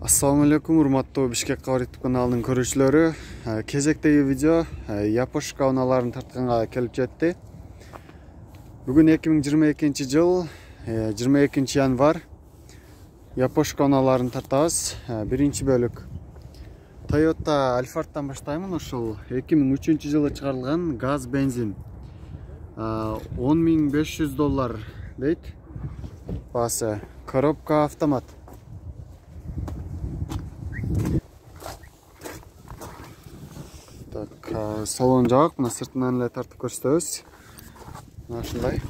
Assalamu alaikum, урматтуу Бишкек Кабар YouTube каналынын көрүүчүлөрү. Кезектеги видео япошка унааларын тартканга келип жетти. Бүгүн 2022 жыл 22 январь япошка унааларын тартабыз. Биринчи бөлүк Toyota Alphardтан баштаймын. Ушул 2003 жылы чыгарылган газ бензин. $10.500 дейт. Баасы коробка автомат. Салон жабык, мына сыртынан эле тартып көрсөтөбүз. Мына ушундай.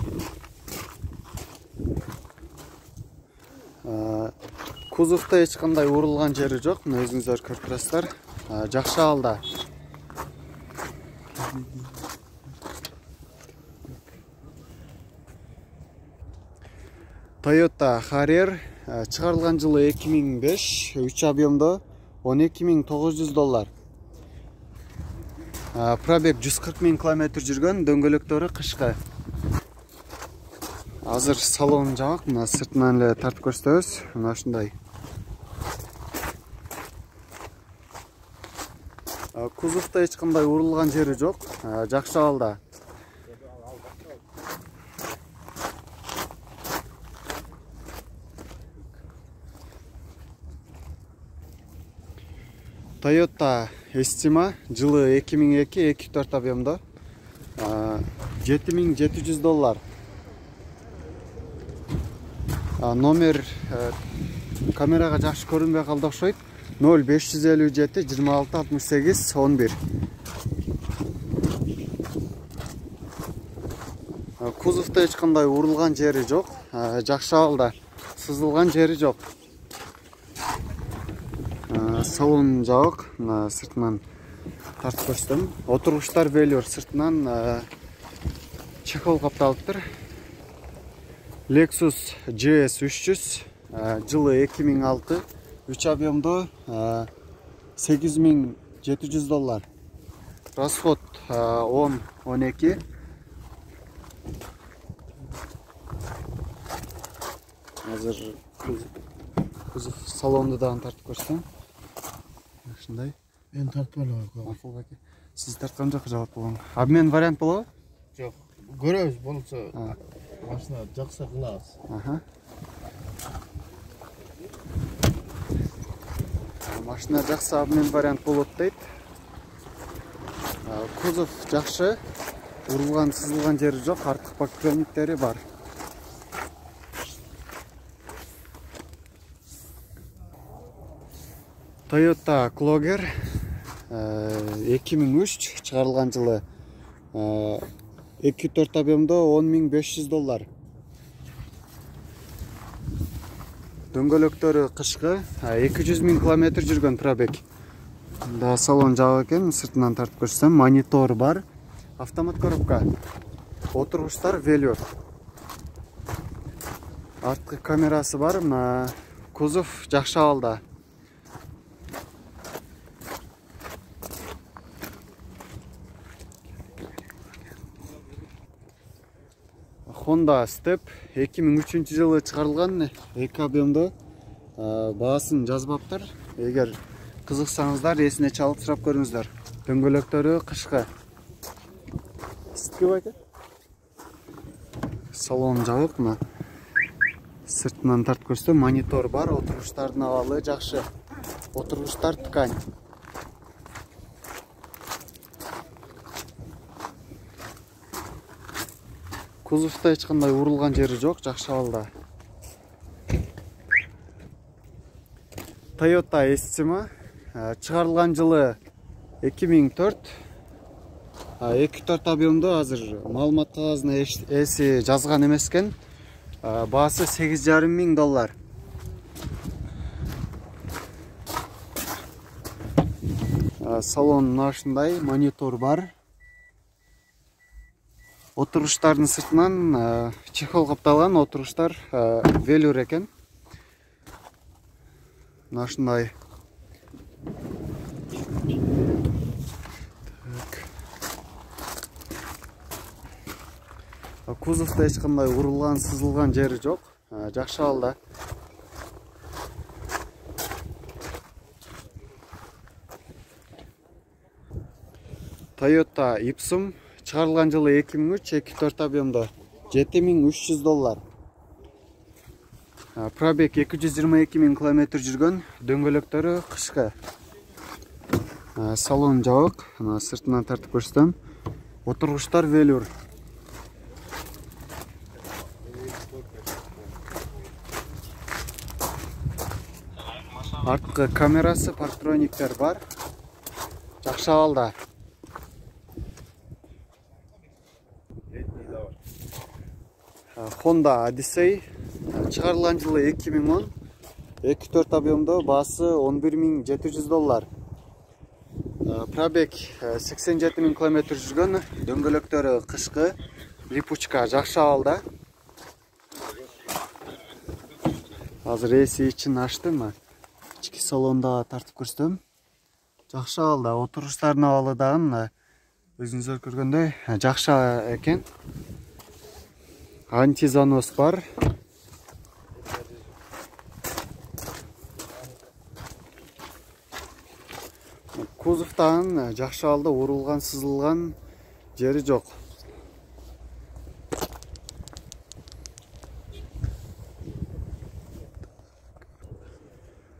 Кузовдо эч кандай урулган жери жок. Мына өзүңүздөр көрүп турасыздар. Жакшы абалда. Toyota Harrier чыгарылган жылы 2005, 3 объемдо $12.900. Пробег 140.000 км жүргөн, дөңгөлөктөрү кышкы. Азыр салон жабык, мына сыртынан эле тартып көрсөтөбүз. Мына ушундай. Кузовдо эч кандай урулган жери жок, жакшы абалда. Toyota Estima жылы 2002, 2.4 объемдо $7.700. Номер камерага жакшы көрүнбөй калды окшойт. 0557 26 68 11. Кузовдо эч кандай урулган жери жок, жакшы абалда. Сызылган жери жок. Салон жабык, мына сыртынан тартып көрсөтөм. Отургучтар велюр, сыртынан чехол капталыптыр. Lexus GS 300 жылы 2006, 3 объемдо $8.700. Расход 10-12. Азыр кузов салонду дагы тартып көрсөтөм. Ушундай. Мен тартып алам. Макул баке. Сиз тарткан жок, жабык болгон. Обмен вариант болобу? Жок. Көрөбүз, болсо машина жакса кылабыз. Машина жакса обмен вариант болот дейт. Кузов жакшы, урулган, сызылган жери жок, артык покрөвниктери бар. Toyota Clogger 2003 чыгарылган жылы 2.4 объемдо $10.500. Дөңгөлөктөрү кышкы, 200.000 км жүргөн пробег. Да салон жабык экен, сыртынан тартып көрсөтөм. Монитор бар, автомат коробка. Отургучтар велюр. Арткы камерасы бар, мына кузов жакшы абалда. Honda Step 2003 жылы чыгарылган, 2 объемдо, баасын жазбаптыр. Эгер кызыксаңыздар, эсине чалып сурап көрүңүздөр. Дөңгөлөктөрү кышкы. Ситки байке. Салон жабык, мына сыртынан тартып көрсөтөм. Монитор бар, отургучтардын абалы жакшы. Отургучтар ткань. Кузовдо эч кандай урулган жери жок, жакшы абалда. Toyota Estima чыгарылган жылы 2004, 2.4 объемдо, азыр маалымат кагазына эси жазган эмес экен. Баасы $8.500. Салон мына ушундай, монитор бар. Отургучтардын сыртынан чехол капталган, отургучтар велюр экен. Мына ушундай. Кузовдо эч кандай урулган, сызылган жери жок, жакшы абалда. Toyota Ipsum чыгарылган жылы 2003, 2.4 объемдо $7.300. Пробег 222.000 км жүргөн, дөңгөлөктөрү кышкы. Салон жабык, сыртынан тартып көрсөтөм. Отургучтар велюр. Арткы камерасы, парктрониктер бар. Жакшы абалда. Honda Odyssey чыгарылган жылы 2010, 2.4 объемдо, баасы $11.700. Пробег 87.000 км жүргөн, дөңгөлөктөрү кышкы, липучка жакшы абалда. Азыр эси ичин ачтым. Ички салонда тартып көрсөтөм. Жакшы абалда, отургучтардын абалы дагы өзүңүздөр көргөндөй жакшы экен. Антизанос бар. Кузовтан жакшы абалда, урулган, сызылган жери жок.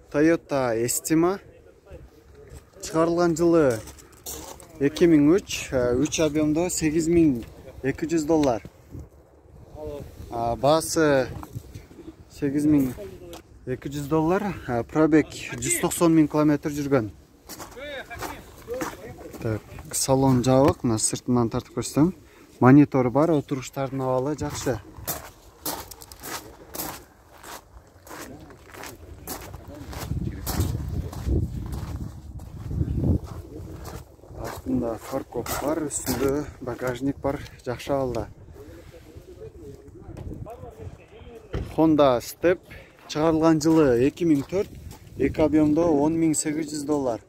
Toyota Estima чыгарылган жылы 2003, 3 объемдо $8.200. Баасы $8.200, пробег 190.000 км жүргөн. Салон жабык, сыртынан тартып көрсөтөм. Монитор бар, отургучтардын абалы жакшы. Астында фаркоп бар, үстүндө багажник бар, жакшы абалда. Honda Step чыгарылган жылы 2004, 2 объемдо $10.800.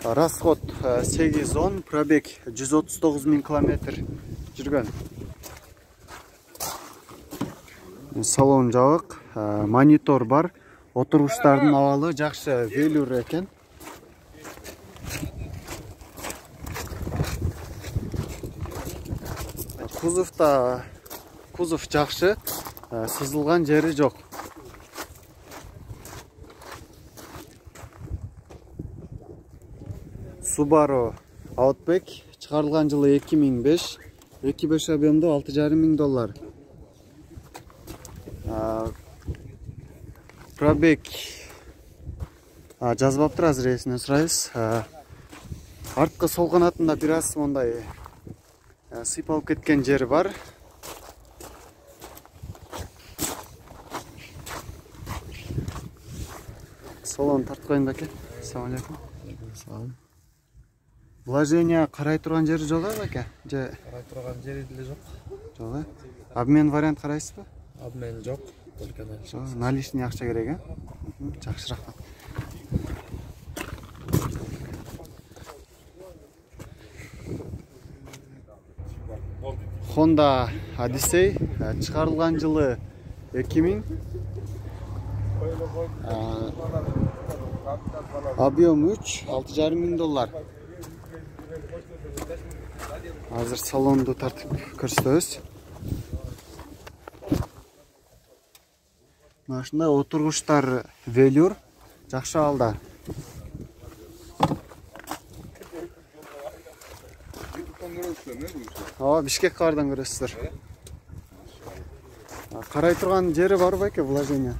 Расход 810, пробег 139.000 км жүргөн. Салон жабык, монитор бар, отургучтардын абалы жакшы, велюр экен. Кузов жакшы, сызылган жери жок. Subaru Outback чыгарылган жылы 2005, 2.5 объемдо $6.500. Пробег жазбаптыр, азыр эсине сурайбыз. Арткы сол канатында бир аз мондай сыйпалып кеткен жери бар. Салон тартып коеюн беке. Ассалам алейкум. Вложение карай турган жери жок беке? Же Карай турган жери деле жок. Жок. Обмен вариант карайсызбы? Обмен жок. Только наличный. Наличный акча керек, Жакшы, рахмат. Honda Odyssey чыгарылган жылы 2000, объем 3, $6.500. Азыр салонду тартып көрсөтөбүз. Машина отургучтар велюр, жакшы абалда. Бишкек каардан көрөсүздөр. Карай турган жери бар беке, вложение?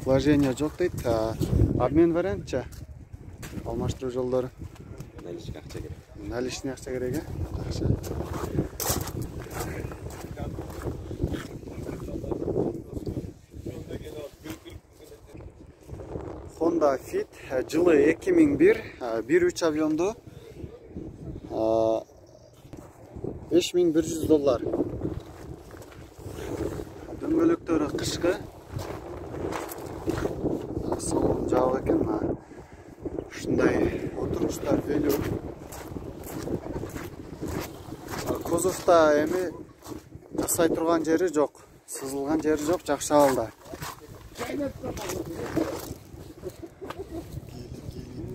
Вложение жок дейт. Обмен вариантчы? Алмаштыруу жолдору. Наличный акча керек. Наличный акча керек, Жакшы. Honda Fit жылы 2001, 1.3 объемдо $5.100. Дөңгөлөктөрү кышкы. Салон жабык экен. Ушундай отургучтар велюр. Кузовта эми жасай турган жери жок, сызылган жери жок, жакшы абалда.